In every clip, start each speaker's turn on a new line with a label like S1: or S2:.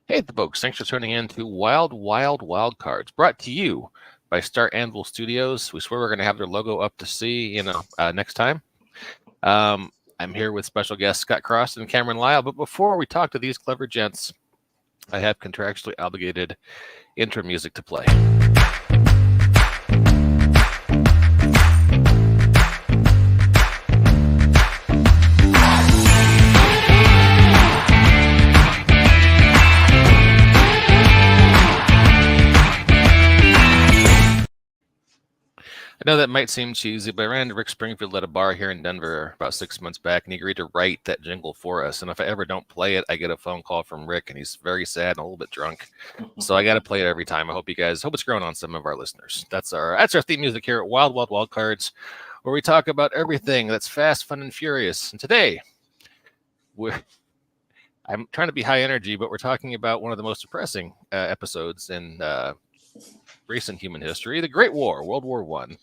S1: Hey, the folks, thanks for tuning in to Wildcards, brought to you by Star Anvil Studios. We swear we're going to have their logo up to see, next time. I'm here with special guests Scott Cross and Cameron Lyle. But before we talk to these clever gents, I have contractually obligated intro music to play. I know that might seem cheesy, but I ran into Rick Springfield at a bar here in Denver about 6 months back, and he agreed to write that jingle for us. And if I ever don't play it, I get a phone call from Rick, and he's very sad and a little bit drunk. So I got to play it every time. I hope it's growing on some of our listeners. That's our theme music here at Wildcards, where we talk about everything that's fast, fun, and furious. And today, I'm trying to be high energy, but we're talking about one of the most depressing episodes in recent human history, the Great War, World War I.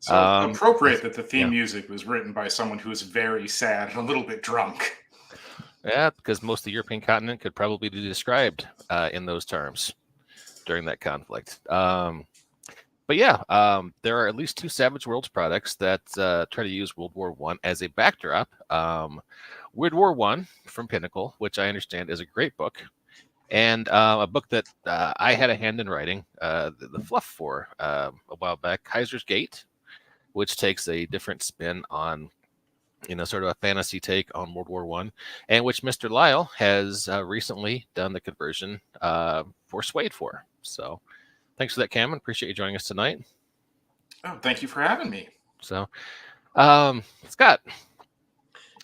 S2: So appropriate that the theme music was written by someone who is very sad and a little bit drunk.
S1: Yeah, because most of the European continent could probably be described in those terms during that conflict. There are at least two Savage Worlds products that try to use World War I as a backdrop. World War I from Pinnacle, which I understand is a great book, and a book that I had a hand in writing the fluff for a while back, Kaiser's Gate, which takes a different spin on, sort of a fantasy take on World War I, and which Mr. Lyle has recently done the conversion for Swade for. So thanks for that, Cameron. Appreciate you joining us tonight.
S2: Oh, thank you for having me.
S1: So, Scott,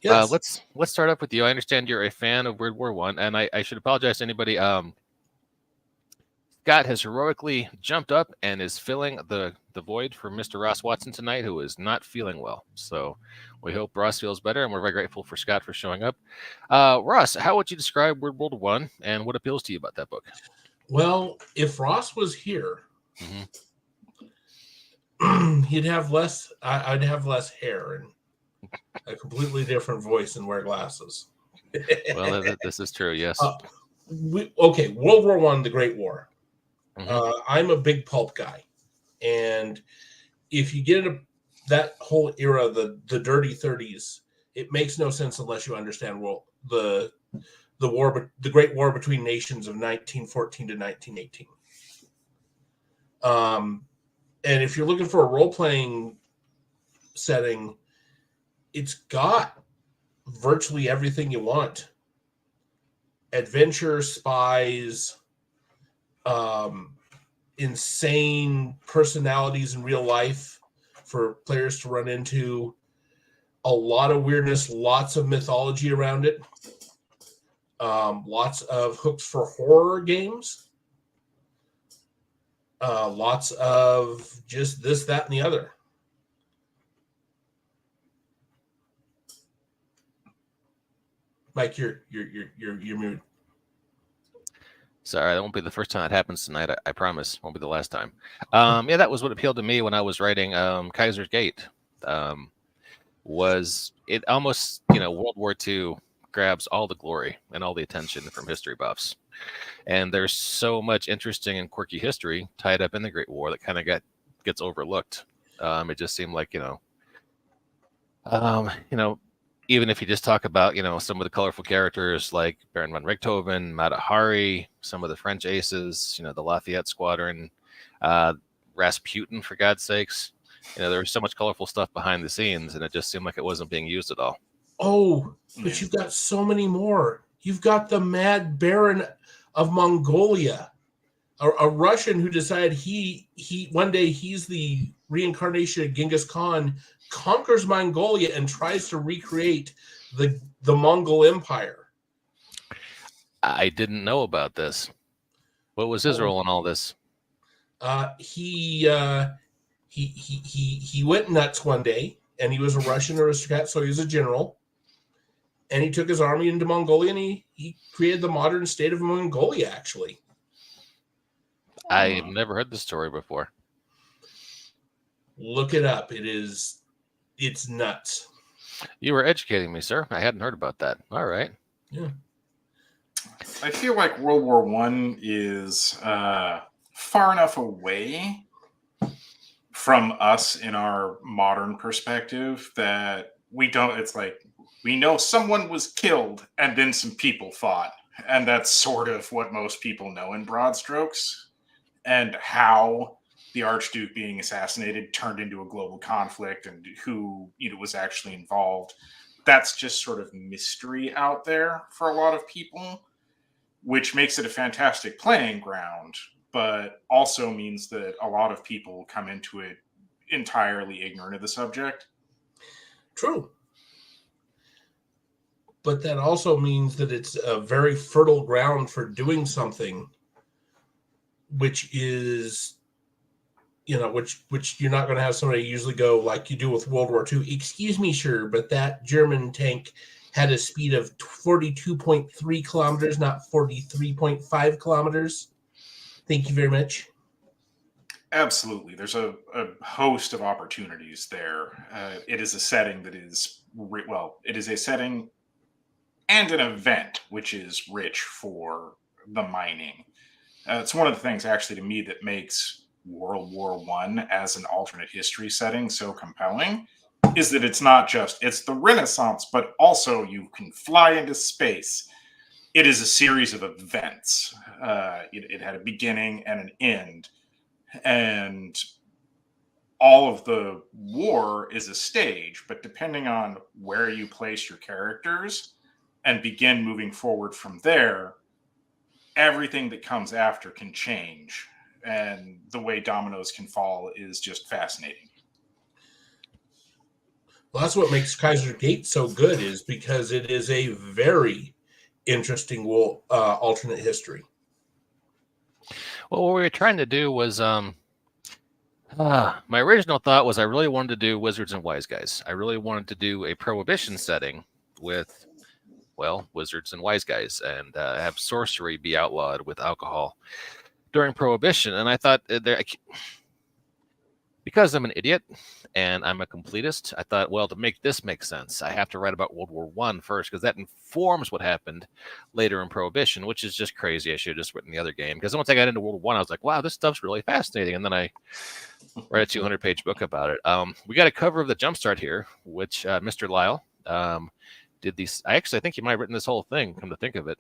S3: yes.
S1: Let's start up with you. I understand you're a fan of World War I, and I should apologize to anybody. Scott has heroically jumped up and is filling the void for Mr. Ross Watson tonight, who is not feeling well. So we hope Ross feels better, and we're very grateful for Scott for showing up. Ross, how would you describe World War I, and what appeals to you about that book?
S3: Well, if Ross was here, he'd have less. I'd have less hair and a completely different voice and wear glasses.
S1: Well, this is true. Yes.
S3: World War I, the Great War. I'm a big pulp guy, and if you get into that whole era, the dirty 30s, it makes no sense unless you understand the Great War between nations of 1914 to 1918. And if you're looking for a role-playing setting, it's got virtually everything you want: adventure, spies, insane personalities in real life for players to run into, a lot of weirdness, lots of mythology around it, lots of hooks for horror games, lots of just this, that, and the other. Mike, you're muted.
S1: Sorry, that won't be the first time that happens tonight. I promise. Won't be the last time. That was what appealed to me when I was writing Kaiser's Gate. Was it almost, World War II grabs all the glory and all the attention from history buffs. And there's so much interesting and quirky history tied up in the Great War that kind of gets overlooked. It just seemed like, even if you just talk about, some of the colorful characters like Baron von Richthofen, Mata Hari, some of the French aces, the Lafayette Squadron, Rasputin, for God's sakes. There was so much colorful stuff behind the scenes, and it just seemed like it wasn't being used at all.
S3: Oh, but you've got so many more. You've got the Mad Baron of Mongolia, a Russian who decided he one day he's the reincarnation of Genghis Khan, conquers Mongolia and tries to recreate the Mongol Empire.
S1: I didn't know about this. What was his role in all this?
S3: He went nuts one day, and he was a Russian aristocrat, so he was a general. And he took his army into Mongolia, and he created the modern state of Mongolia, actually.
S1: I've never heard this story before.
S3: Look it up. It's nuts.
S1: You were educating me, sir. I hadn't heard about that. All right.
S3: Yeah.
S2: I feel like World War One is far enough away from us in our modern perspective that we don't. It's like we know someone was killed and then some people fought, and that's sort of what most people know in broad strokes. And how the Archduke being assassinated turned into a global conflict and who was actually involved. That's just sort of mystery out there for a lot of people, which makes it a fantastic playing ground, but also means that a lot of people come into it entirely ignorant of the subject.
S3: True. But that also means that it's a very fertile ground for doing something which is, which you're not going to have somebody usually go like you do with World War II. Excuse me, sir, but that German tank had a speed of 42.3 kilometers, not 43.5 kilometers. Thank you very much.
S2: Absolutely. There's a host of opportunities there. It is a setting that is, it is a setting and an event which is rich for the mining. It's one of the things, actually, to me that makes World War One as an alternate history setting so compelling, is that it's not just, it's the Renaissance, but also you can fly into space. It is a series of events. It had a beginning and an end. And all of the war is a stage, but depending on where you place your characters and begin moving forward from there, everything that comes after can change. And the way dominoes can fall is just fascinating.
S3: Well, that's what makes Kaiser Gate so good, is because it is a very interesting alternate history.
S1: Well, what we were trying to do was, my original thought was I really wanted to do Wizards and Wise Guys. I really wanted to do a Prohibition setting with, Wizards and Wise Guys, and have sorcery be outlawed with alcohol during Prohibition. And I thought, because I'm an idiot and I'm a completist, I thought, to make this make sense, I have to write about World War One first, because that informs what happened later in Prohibition, which is just crazy. I should have just written the other game, because once I got into World War One, I was like, wow, this stuff's really fascinating. And then I write a 200-page book about it. We got a cover of the Jumpstart here, which Mr. Lyle did these. I think he might have written this whole thing, come to think of it.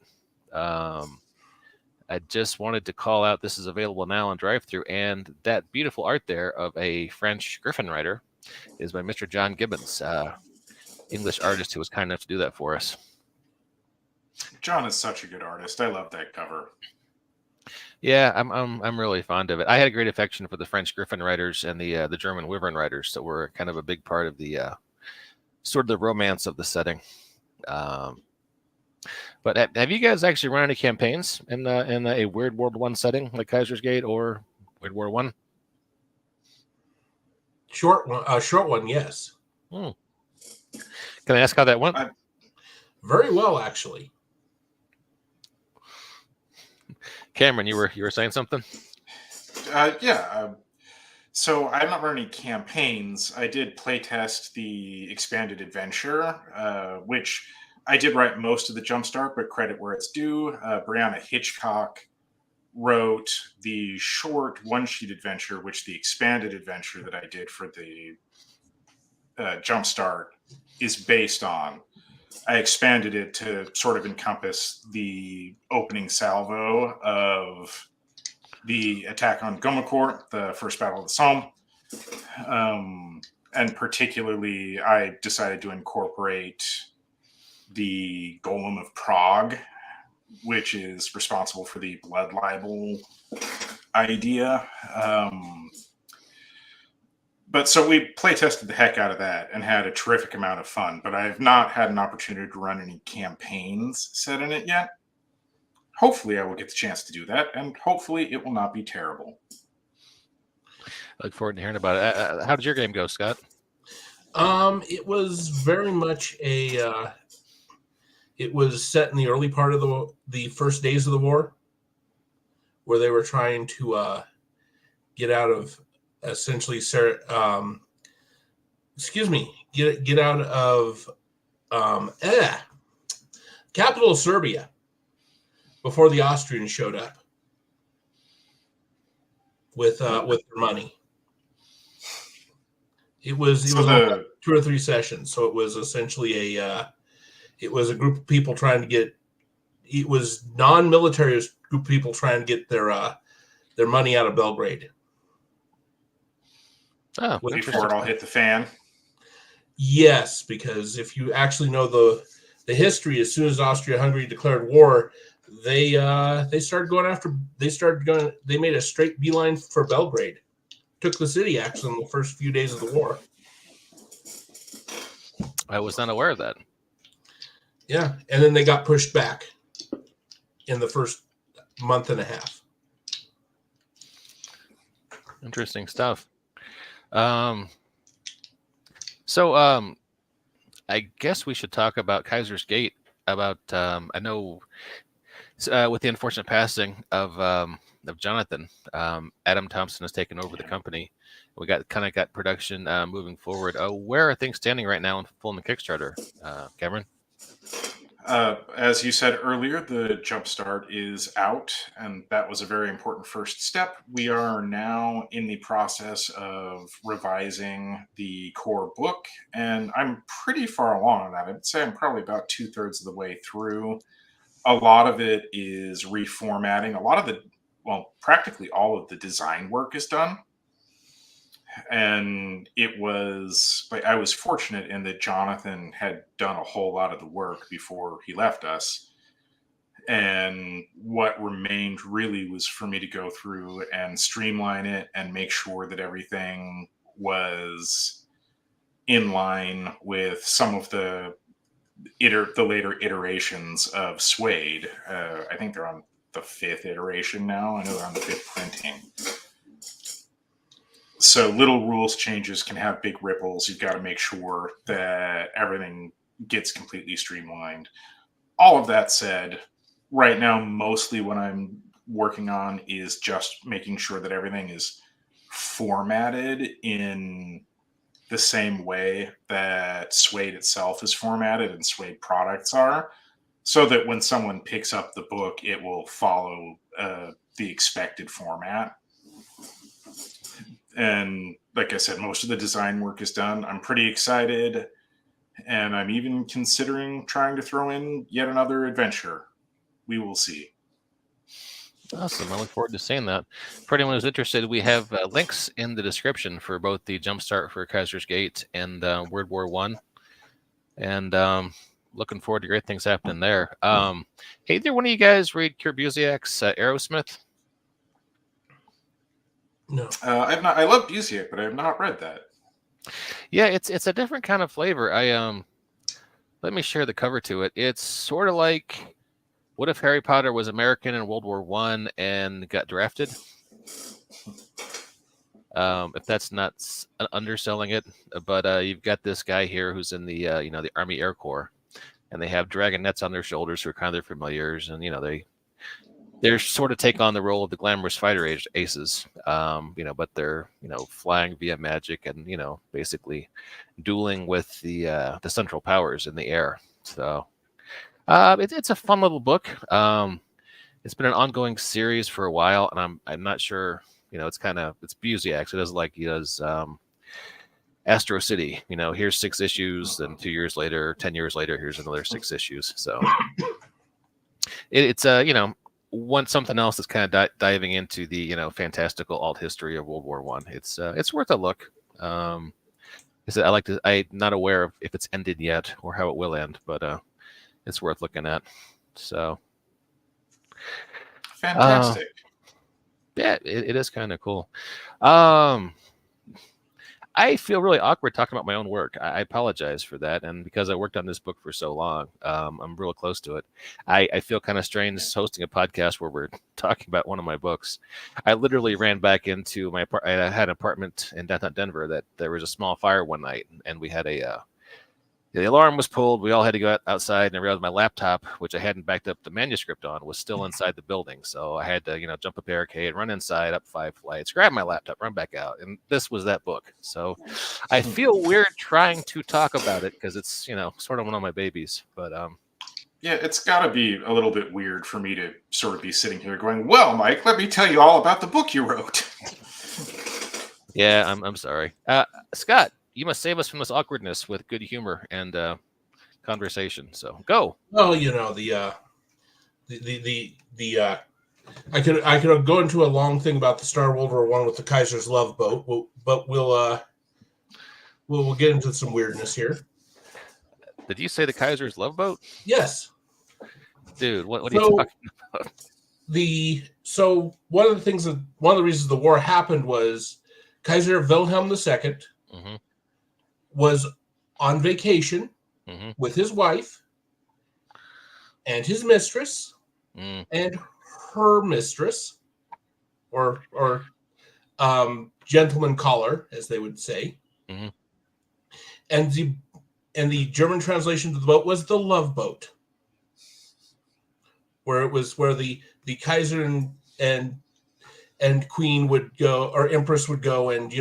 S1: I just wanted to call out, this is available now on Drive-Thru, and that beautiful art there of a French Griffin writer is by Mr. John Gibbons, English artist who was kind enough to do that for us.
S2: John is such a good artist. I love that cover.
S1: Yeah, I'm really fond of it. I had a great affection for the French Griffin writers and the German Wyvern writers that were kind of a big part of the sort of the romance of the setting. But have you guys actually run any campaigns in a Weird World One setting like Kaiser's Gate or Weird War One?
S3: Short one, yes.
S1: Can I ask how that went?
S3: Very well, actually.
S1: Cameron, you were saying something?
S2: Yeah. So I haven't run any campaigns. I did playtest the expanded adventure, which I did write most of the Jumpstart, but credit where it's due. Brianna Hitchcock wrote the short one-sheet adventure, which the expanded adventure that I did for the Jumpstart is based on. I expanded it to sort of encompass the opening salvo of the attack on Gomacourt, the first battle of the Somme. And particularly, I decided to incorporate the Golem of Prague, which is responsible for the blood libel idea. But so we play tested the heck out of that and had a terrific amount of fun, but I have not had an opportunity to run any campaigns set in it yet. Hopefully I will get the chance to do that, and hopefully it will not be terrible.
S1: I look forward to hearing about it. How did your game go, Scott?
S3: It was very much it was set in the early part of the first days of the war, where they were trying to get out of essentially get out of capital of Serbia, before the Austrians showed up with their money. It was
S2: So
S3: 2 or 3 sessions, so it was essentially a group of people trying to get. It was non-military group of people trying to get their money out of Belgrade.
S1: Oh,
S2: before it all hit the fan.
S3: Yes, because if you actually know the history, as soon as Austria-Hungary declared war, they started going after. They made a straight beeline for Belgrade. Took the city actually in the first few days of the war.
S1: I was not aware of that.
S3: Yeah, and then they got pushed back in the first month and a half.
S1: Interesting stuff. So I guess we should talk about Kaiser's Gate. About I know with the unfortunate passing of Jonathan, Adam Thompson has taken over the company. We got production moving forward. Where are things standing right now in fulfilling the Kickstarter, Cameron?
S2: As you said earlier, the Jumpstart is out, and that was a very important first step. We are now in the process of revising the core book, and I'm pretty far along on that. I'd say I'm probably about 2/3 of the way through. A lot of it is reformatting. Practically all of the design work is done. And I was fortunate in that Jonathan had done a whole lot of the work before he left us. And what remained really was for me to go through and streamline it and make sure that everything was in line with some of the later iterations of Suede. I think they're on the 5th iteration now. I know they're on the 5th printing. So little rules changes can have big ripples. You've got to make sure that everything gets completely streamlined. All of that said, right now, mostly what I'm working on is just making sure that everything is formatted in the same way that Suede itself is formatted and Suede products are, so that when someone picks up the book, it will follow the expected format. And like I said, most of the design work is done. I'm pretty excited, and I'm even considering trying to throw in yet another adventure. We will see.
S1: Awesome. I look forward to seeing that. For anyone who's interested, we have links in the description for both the Jumpstart for Kaiser's Gate and World War I. And looking forward to great things happening there. Hey, either one of you guys read Kurt Busiek's Aerosmith?
S3: No,
S2: I've not. I love Busiek, but I have not read that.
S1: Yeah, it's a different kind of flavor. Let me share the cover to it. It's sort of like, what if Harry Potter was American in World War I and got drafted? If that's not underselling it, but you've got this guy here who's in the the Army Air Corps, and they have dragonets on their shoulders who are kind of their familiars, and they're sort of take on the role of the glamorous fighter aces, but they're flying via magic and basically dueling with the central powers in the air. So it's a fun little book. It's been an ongoing series for a while, and I'm not sure. It's Busiek, so it does like he does Astro City. Here's 6 issues, then 2 years later, 10 years later, here's another 6 issues. So it's something else that's kind of diving into the fantastical alt history of World War I. It's worth a look. I'm not aware of if it's ended yet or how it will end, but it's worth looking at. So
S2: fantastic.
S1: Yeah, it is kind of cool. I feel really awkward talking about my own work. I apologize for that. And because I worked on this book for so long, I'm real close to it. I feel kind of strange hosting a podcast where we're talking about one of my books. I literally ran back into my I had an apartment in downtown Denver that there was a small fire one night, and we had the alarm was pulled. We all had to go outside, and I realized my laptop, which I hadn't backed up the manuscript on, was still inside the building. So I had to, jump a barricade, run inside, up 5 flights, grab my laptop, run back out. And this was that book. So I feel weird trying to talk about it because it's, sort of one of my babies. But
S2: Yeah, it's got to be a little bit weird for me to sort of be sitting here going, "Well, Mike, let me tell you all about the book you wrote."
S1: Yeah, I'm sorry. Scott, you must save us from this awkwardness with good humor and conversation. So go.
S3: Well, I could go into a long thing about the Star World War One with the Kaiser's love boat, but we'll get into some weirdness here.
S1: Did you say the Kaiser's love boat?
S3: Yes.
S1: Dude, what are you talking about?
S3: One of the reasons the war happened was Kaiser Wilhelm II
S1: Mm-hmm.
S3: was on vacation
S1: Mm-hmm.
S3: with his wife and his mistress and her mistress, or gentleman caller, as they would say.
S1: Mm-hmm.
S3: And the German translation of the boat was the love boat, where the Kaiser and Queen would go, or Empress would go, and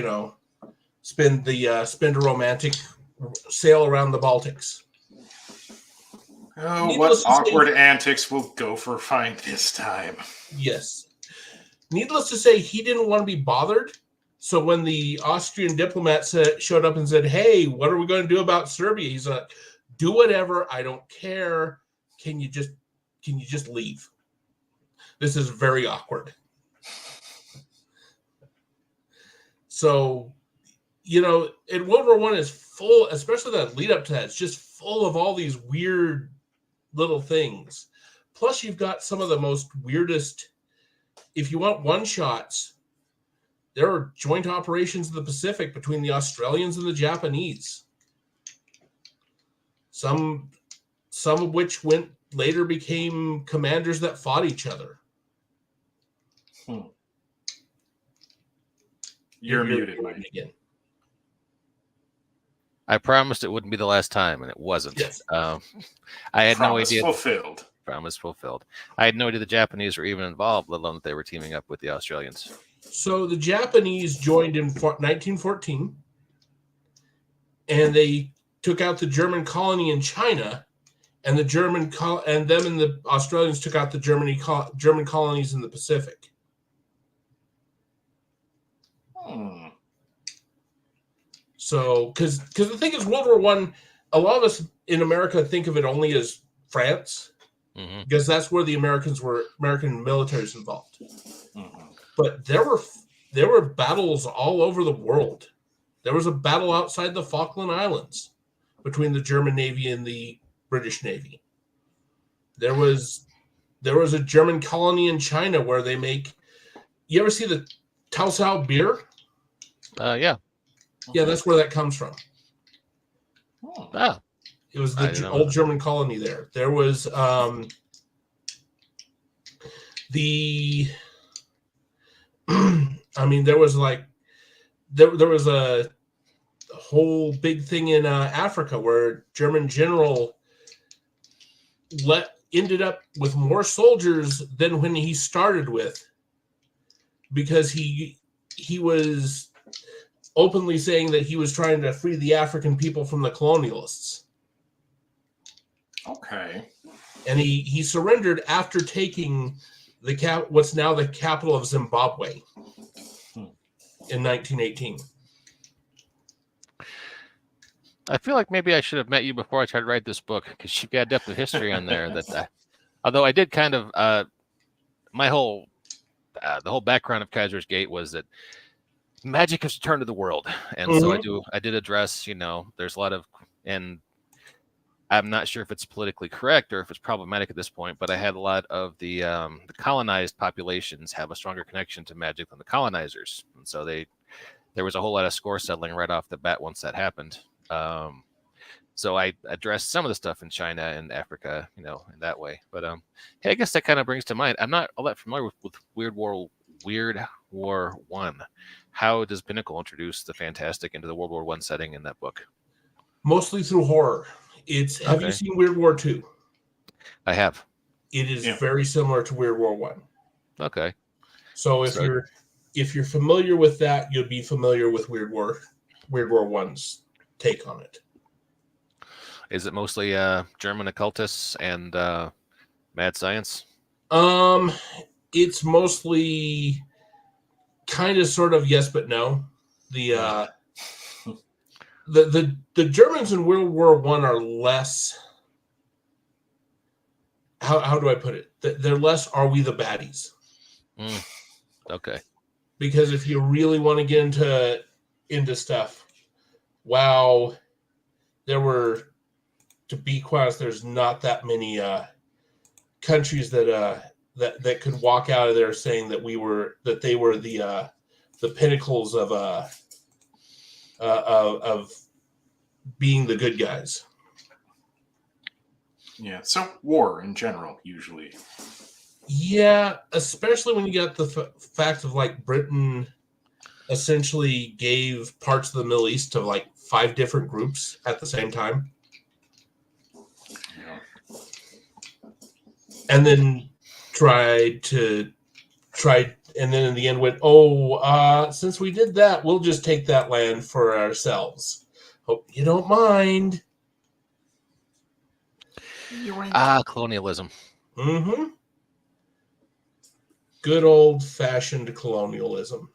S3: spend a romantic sail around the Baltics.
S2: Oh,
S3: Needless
S2: what
S3: to say-
S2: awkward antics will Gopher find this time?
S3: Yes. Needless to say, he didn't want to be bothered. So when the Austrian diplomat showed up and said, "Hey, what are we going to do about Serbia?" He's like, "Do whatever. I don't care. Can you just leave? This is very awkward." So, in World War One is full, especially that lead up to that, it's just full of all these weird little things. Plus, you've got some of the most weirdest. If you want one shots, there are joint operations in the Pacific between the Australians and the Japanese. Some of which later became commanders that fought each other.
S2: You're muted, Mike.
S3: Again.
S1: I promised it wouldn't be the last time, and it wasn't.
S3: Yes.
S1: I had
S2: Promise
S1: no idea.
S2: fulfilled.
S1: Promise fulfilled. I had no idea the Japanese were even involved, let alone that they were teaming up with the Australians.
S3: So the Japanese joined in 1914, and they took out the German colony in China, and the Australians took out the German colonies in the Pacific. So, because the thing is, World War One, a lot of us in America think of it only as France, because that's where the American military is involved. But there were battles all over the world. There was a battle outside the Falkland Islands between the German Navy and the British Navy. There was a German colony in China where they make. You ever see the Taosao beer?
S1: Yeah.
S3: Yeah, that's where that comes from.
S1: Ah.
S3: It was the old German colony there. There was there was a whole big thing in Africa where German general ended up with more soldiers than when he started with, because he was openly saying that he was trying to free the African people from the colonialists.
S2: Okay.
S3: And he surrendered after taking what's now the capital of Zimbabwe in 1918.
S1: I feel like maybe I should have met you before I tried to write this book, because you've got a depth of history on there. Although I did kind of the whole background of Kaiser's Gate was that magic has returned to the world, and so I did address, there's a lot of, and I'm not sure if it's politically correct or if it's problematic at this point, but I had a lot of the colonized populations have a stronger connection to magic than the colonizers, and so there was a whole lot of score settling right off the bat once that happened. So I addressed some of the stuff in China and Africa, in that way. But hey, I guess that kind of brings to mind, I'm not all that familiar with Weird War One. How does Pinnacle introduce the fantastic into the World War One setting in that book?
S3: Mostly through horror. Have you seen Weird War II?
S1: I have.
S3: It is very similar to Weird War One.
S1: Okay.
S3: So if you're familiar with that, you'll be familiar with Weird War One's take on it.
S1: Is it mostly German occultists and mad science?
S3: It's mostly kind of sort of yes but no. The the Germans in World War One are less. How do I put it? They're less. Are we the baddies?
S1: Okay.
S3: Because if you really want to get into stuff, wow, there were, to be quite honest, there's not that many countries that could walk out of there saying that they were the pinnacles of being the good guys.
S2: Yeah, so war in general, usually.
S3: Yeah, especially when you got the fact of like Britain essentially gave parts of the Middle East to like 5 different groups at the same time.
S2: Yeah.
S3: And then tried, and then in the end went, since we did that, we'll just take that land for ourselves. Hope you don't mind.
S1: Colonialism.
S3: Mm-hmm. Good old-fashioned colonialism.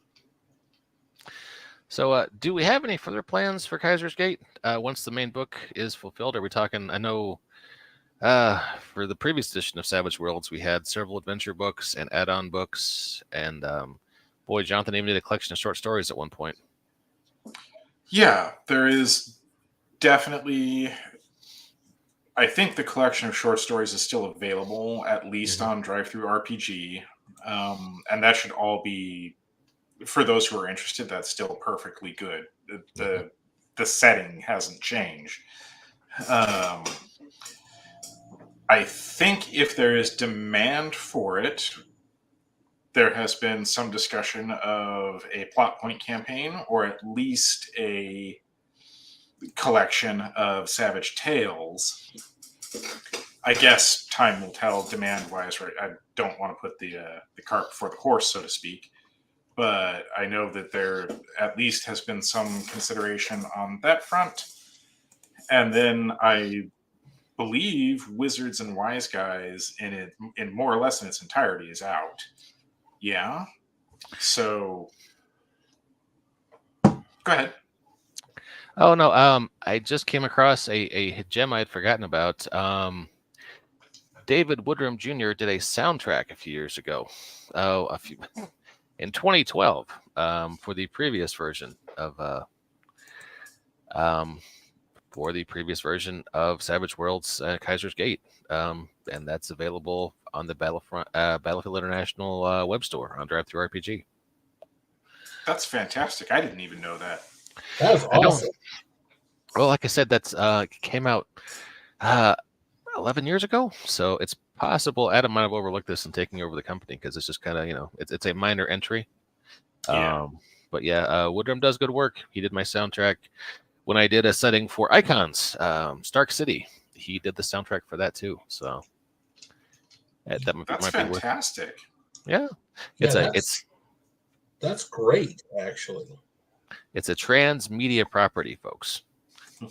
S1: So, do we have any further plans for Kaiser's Gate once the main book is fulfilled? Are we talking? I know for the previous edition of Savage Worlds, we had several adventure books and add-on books, and boy, Jonathan even did a collection of short stories at one point.
S2: Yeah, there is definitely. I think the collection of short stories is still available, at least on DriveThruRPG. And that should all be, for those who are interested, that's still perfectly good. The setting hasn't changed. I think if there is demand for it, there has been some discussion of a plot point campaign, or at least a collection of Savage Tales. I guess time will tell demand-wise, right? I don't want to put the cart before the horse, so to speak. But I know that there at least has been some consideration on that front. And then I believe Wizards and Wise Guys in more or less in its entirety is out. Yeah. So go ahead.
S1: Oh no, I just came across a gem I had forgotten about. David Woodrum Jr. did a soundtrack a few years ago. In 2012, for the previous version of Savage Worlds Kaiser's Gate, and that's available on the Battlefield International web store on DriveThruRPG.
S2: That's fantastic. I didn't even know that.
S3: That was awesome.
S1: Well, like I said, that's came out 11 years ago, so it's possible Adam might have overlooked this and taking over the company because it's just kind of it's a minor entry.
S2: Yeah.
S1: But yeah, Woodrum does good work. He did my soundtrack when I did a setting for Icons, Stark City. He did the soundtrack for that too. So that might
S2: That's
S1: be worth.
S2: fantastic.
S1: Yeah,
S3: that's great, actually.
S1: It's a transmedia property, folks.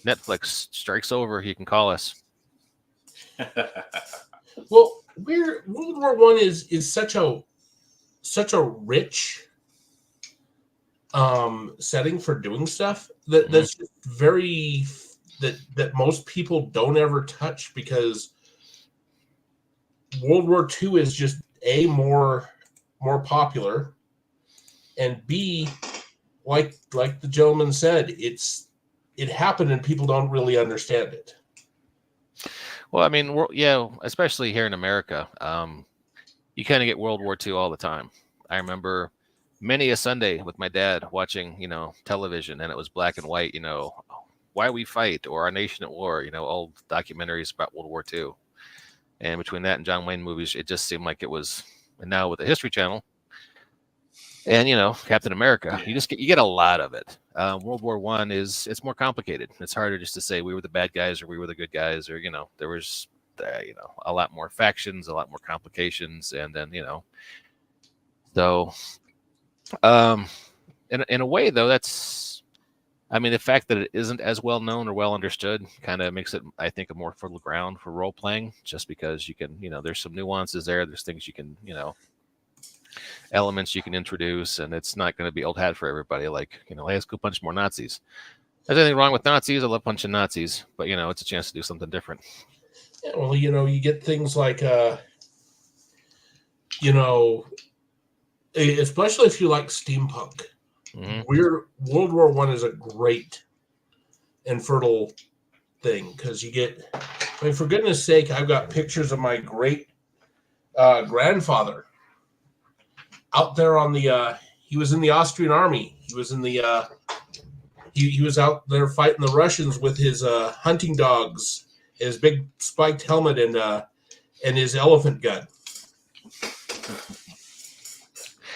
S1: Netflix strikes over. You can call us.
S3: Well, World War One is such a rich setting for doing stuff that's just very that most people don't ever touch, because World War II is just A, more popular, and B, like the gentleman said, it happened and people don't really understand it.
S1: Well, I mean, especially here in America, you kind of get World War II all the time. I remember many a Sunday with my dad watching, television, and it was black and white, Why We Fight or Our Nation at War, old documentaries about World War II. And between that and John Wayne movies, it just seemed like it was. And now with the History Channel and Captain America, you get a lot of it. World War One it's more complicated. It's harder just to say we were the bad guys or we were the good guys, or there was a lot more factions, a lot more complications, and then so in a way though, that's I mean, the fact that it isn't as well known or well understood kind of makes it, I think, a more fertile ground for role playing, just because you can, there's some nuances there. There's things you can, elements you can introduce, and it's not going to be old hat for everybody. Like, hey, let's go punch more Nazis. There's anything wrong with Nazis? I love punching Nazis, but it's a chance to do something different.
S3: Yeah, well, you get things like, especially if you like steampunk.
S1: Mm-hmm.
S3: World War I is a great and fertile thing because you get. I mean, for goodness sake, I've got pictures of my great grandfather out there on the. He was in the Austrian army. He was in the. He was out there fighting the Russians with his hunting dogs, his big spiked helmet, and his elephant gun.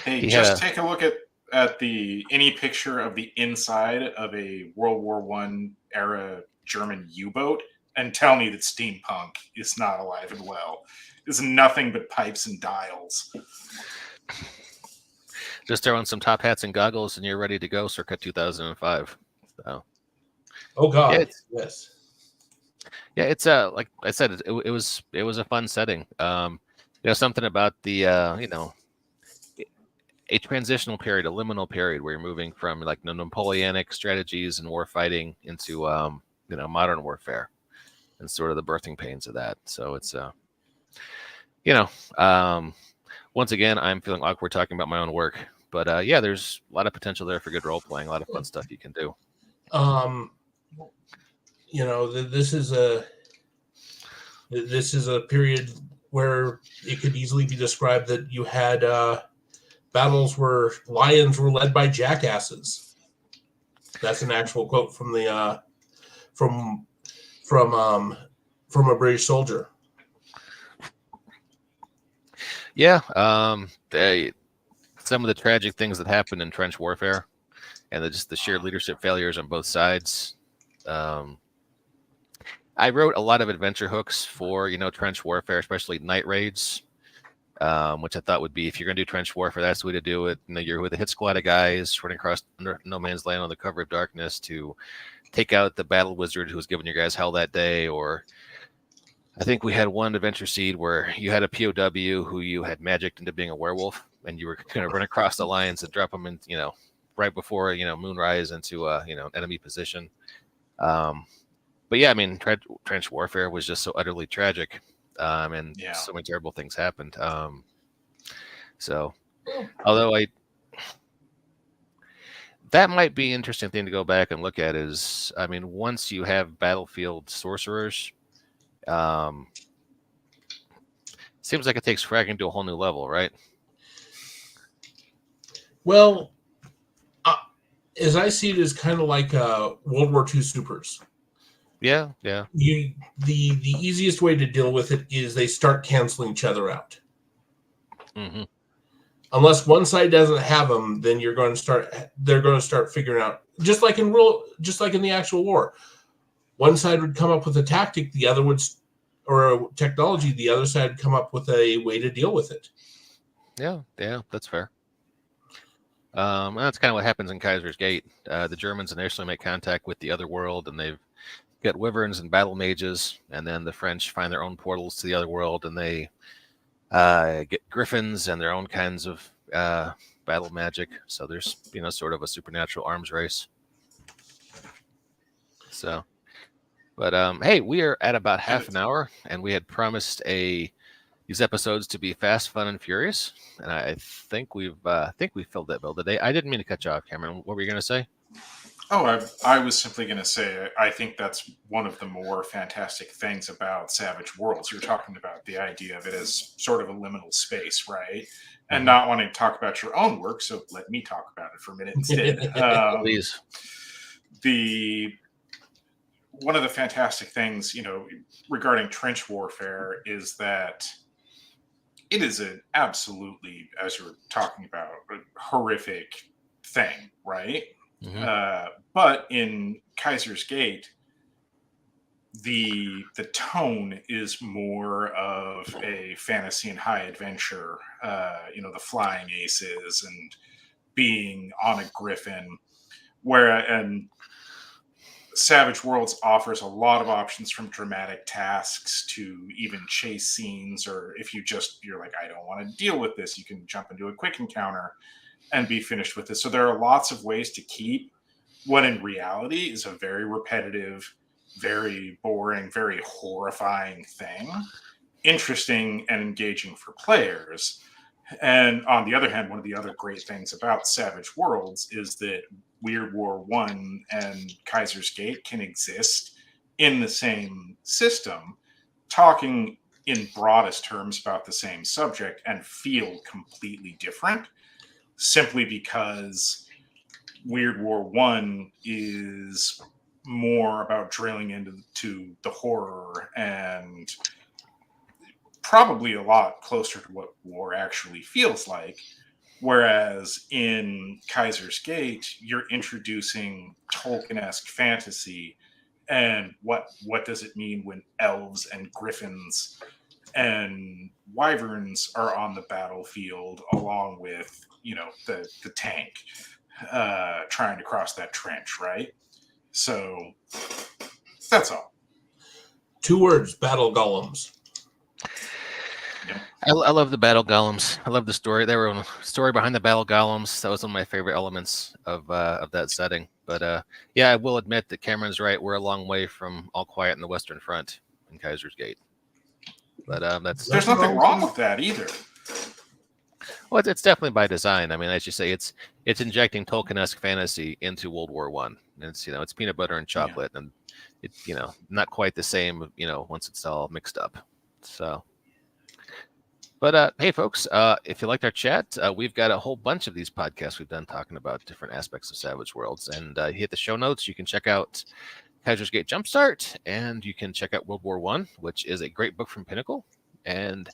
S2: Hey, take a look at any picture of the inside of a World War I era German U-boat and tell me that steampunk is not alive and well. It's nothing but pipes and dials.
S1: Just throw on some top hats and goggles and you're ready to go circa 2005. So.
S3: Oh God, yes.
S1: Yeah, it's like I said, it was a fun setting. Something about the a transitional period, a liminal period where you're moving from like Napoleonic strategies and war fighting into modern warfare, and sort of the birthing pains of that. So it's once again, I'm feeling awkward talking about my own work, but there's a lot of potential there for good role playing, a lot of fun stuff you can do.
S3: This is a period where it could easily be described that you had battles where lions were led by jackasses. That's an actual quote from the from a British soldier.
S1: Yeah, some of the tragic things that happened in trench warfare, and the sheer leadership failures on both sides. I wrote a lot of adventure hooks for trench warfare, especially night raids, which I thought would be, if you're going to do trench warfare, that's the way to do it. You're with a hit squad of guys running across no man's land on the cover of darkness to take out the battle wizard who was giving your guys hell that day. Or I think we had one adventure seed where you had a POW who you had magicked into being a werewolf, and you were going to run across the lines and drop them in, right before moonrise into enemy position. But yeah, I mean, trench warfare was just so utterly tragic, and so many terrible things happened. Although that might be an interesting thing to go back and look at is, I mean, once you have battlefield sorcerers, seems like it takes fragging to a whole new level, right?
S3: Well, as I see it, is kind of like World War II supers.
S1: Yeah.
S3: The easiest way to deal with it is they start canceling each other out.
S1: Mm-hmm.
S3: Unless one side doesn't have them, then they're going to start figuring out, just like in the actual war. One side would come up with a tactic, or a technology, the other side would come up with a way to deal with it.
S1: Yeah, that's fair. That's kind of what happens in Kaiser's Gate. The Germans initially make contact with the other world, and they've got wyverns and battle mages, and then the French find their own portals to the other world, and they get griffins and their own kinds of battle magic. So there's sort of a supernatural arms race. So, but hey, we are at about half an hour, and we had promised these episodes to be fast, fun, and furious, and I think we've filled that bill today. I didn't mean to cut you off, Cameron. What were you going to say?
S2: Oh, I was simply going to say, I think that's one of the more fantastic things about Savage Worlds. You're talking about the idea of it as sort of a liminal space, right? And not wanting to talk about your own work, so let me talk about it for a minute instead.
S1: Please.
S2: One of the fantastic things, regarding trench warfare is that it is an absolutely, as you're talking about, a horrific thing, right? Mm-hmm. But in Kaiser's Gate, the tone is more of a fantasy and high adventure. The flying aces and being on a griffin, and Savage Worlds offers a lot of options, from dramatic tasks to even chase scenes, or if you're like, I don't want to deal with this, you can jump into a quick encounter and be finished with it. So there are lots of ways to keep what in reality is a very repetitive, very boring, very horrifying thing interesting and engaging for players. And on the other hand, one of the other great things about Savage Worlds is that Weird War 1 and Kaiser's Gate can exist in the same system, talking in broadest terms about the same subject and feel completely different, simply because Weird War 1 is more about drilling into the horror and probably a lot closer to what war actually feels like. Whereas in Kaiser's Gate, you're introducing Tolkien-esque fantasy, and what does it mean when elves and griffins and wyverns are on the battlefield, along with the tank trying to cross that trench, right? So that's all.
S3: 2 words: battle golems.
S1: I love the battle golems. I love the story. There were a story behind the battle golems. That was one of my favorite elements of that setting. But yeah, I will admit that Cameron's right. We're a long way from All Quiet in the Western Front in Kaiser's Gate. But
S2: there's nothing wrong with that either.
S1: Well, it's definitely by design. I mean, as you say, it's injecting Tolkien-esque fantasy into World War One. It's it's peanut butter and chocolate, and it's not quite the same. Once it's all mixed up. So. But hey, folks, if you liked our chat, we've got a whole bunch of these podcasts we've done talking about different aspects of Savage Worlds. And hit the show notes. You can check out Kaiser's Gate Jumpstart, and you can check out World War One, which is a great book from Pinnacle. And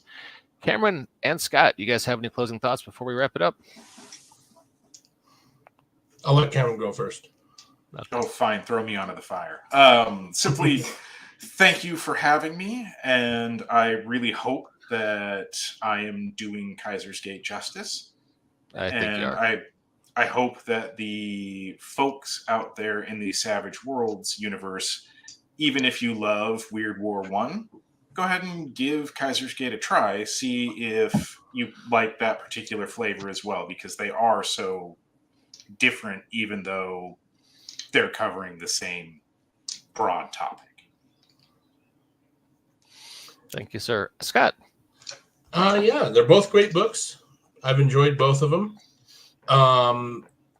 S1: Cameron and Scott, you guys have any closing thoughts before we wrap it up?
S3: I'll let Cameron go first.
S2: Oh, fine. Throw me onto the fire. Simply thank you for having me, and I really hope that I am doing Kaiser's Gate justice.
S1: I think you are.
S2: I hope that the folks out there in the Savage Worlds universe, even if you love Weird War 1, go ahead and give Kaiser's Gate a try. See if you like that particular flavor as well, because they are so different, even though they're covering the same broad topic.
S1: Thank you, sir. Scott?
S3: Yeah, they're both great books. I've enjoyed both of them.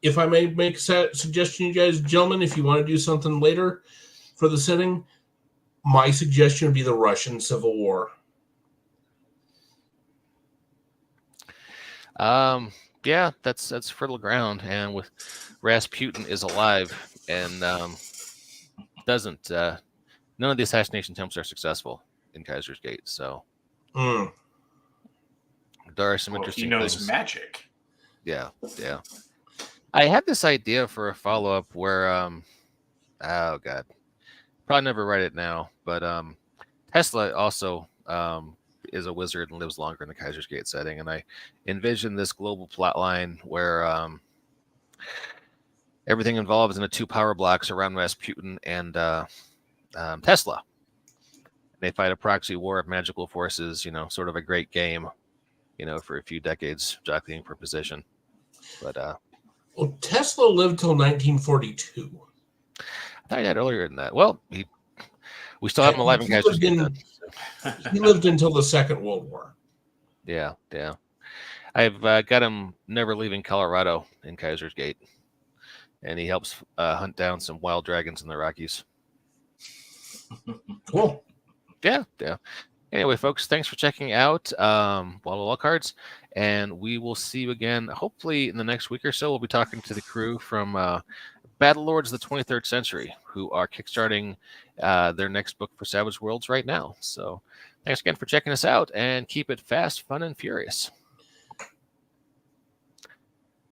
S3: If I may make a suggestion, you guys, gentlemen, if you want to do something later for the setting, my suggestion would be the Russian Civil War.
S1: Yeah, that's fertile ground, and with Rasputin is alive and doesn't. None of the assassination attempts are successful in Kaiser's Gate, so. There are some interesting
S2: he knows
S1: things.
S2: Magic.
S1: Yeah. I had this idea for a follow-up where, oh god, probably never write it now, but Tesla also is a wizard and lives longer in the Kaiser's Gate setting, and I envision this global plot line where everything involves in the 2 power blocks around Rasputin and Tesla. They fight a proxy war of magical forces, sort of a great game. For a few decades, jockeying for position. But
S3: well, Tesla lived till 1942.
S1: I thought he died earlier than that. Well, we still have him alive in Kaiser's Gate.
S3: He lived until the Second World War.
S1: Yeah. I've got him never leaving Colorado in Kaiser's Gate, and he helps hunt down some wild dragons in the Rockies.
S3: Cool.
S1: Yeah. Anyway, folks, thanks for checking out Wildcards, and we will see you again, hopefully in the next week or so. We'll be talking to the crew from Battlelords of the 23rd Century, who are kickstarting their next book for Savage Worlds right now. So thanks again for checking us out, and keep it fast, fun, and furious.